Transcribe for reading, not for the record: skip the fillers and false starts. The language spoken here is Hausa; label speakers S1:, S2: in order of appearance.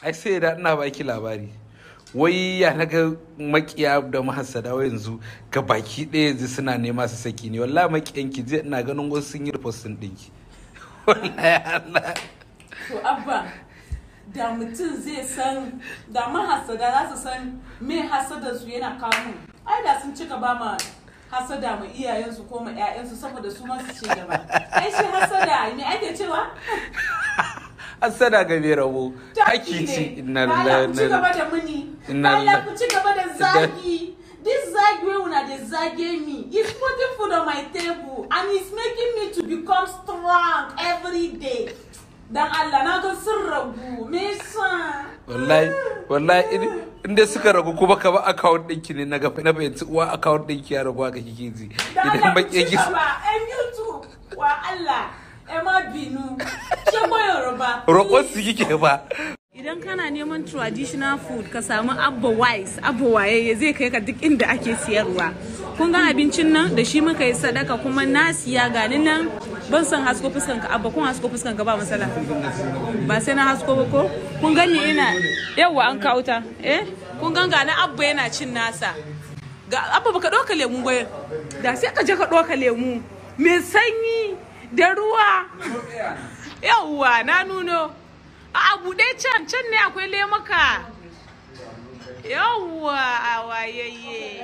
S1: ai sai da ina baki labari wai ya naga makiya da mahassada yanzu ga baki ɗaya yanzu suna nema su saki ne wallahi makiyanki je ina ganin wasu sun yi postin ɗinki wallahi Allah
S2: to abba da mutum zai san da mahassada za su san me hasada su yana kawo ai da sun cika ba ma hasada ma iyayensu ko ma ƴaƴansu saboda su ma su ce gaba ai shi hasada ne ake cewa
S1: hasada ga mai rabo haki ce inna lillahi
S2: ku ci gaba da muni Allah ku ci gaba da zagi this zagi wey una dey zage me is putting food on my table and it's making me to become strong every day dan Allah na ga sun ragu me yasa wallahi inda suka ragu kuma ka ba account ɗinki ne na fahimci uwa account ɗinki ya ragu haka kike ji idan ba ke gisa YouTube wa Allah ma binu shego Yoruba
S1: roƙon su kike ba
S2: idan kana neman traditional food ka samu abba waye zai kai ka duk inda ake siyarwa kun ga abincin nan da shi muka yi sadaka kuma na siya gani nan ban san hasko fuskan ka abba kun hasko fuskan ka ba masala ba sai na hasko ba ko kun gani ina yawa an kawo ta kun ga na abba yana cin nasa ga abba baka doka lemu ba da sai ka je ka doka lemu mai sanyi da ruwa yawa na nuno a buɗe can ne akwai lemaka yawa a wayayye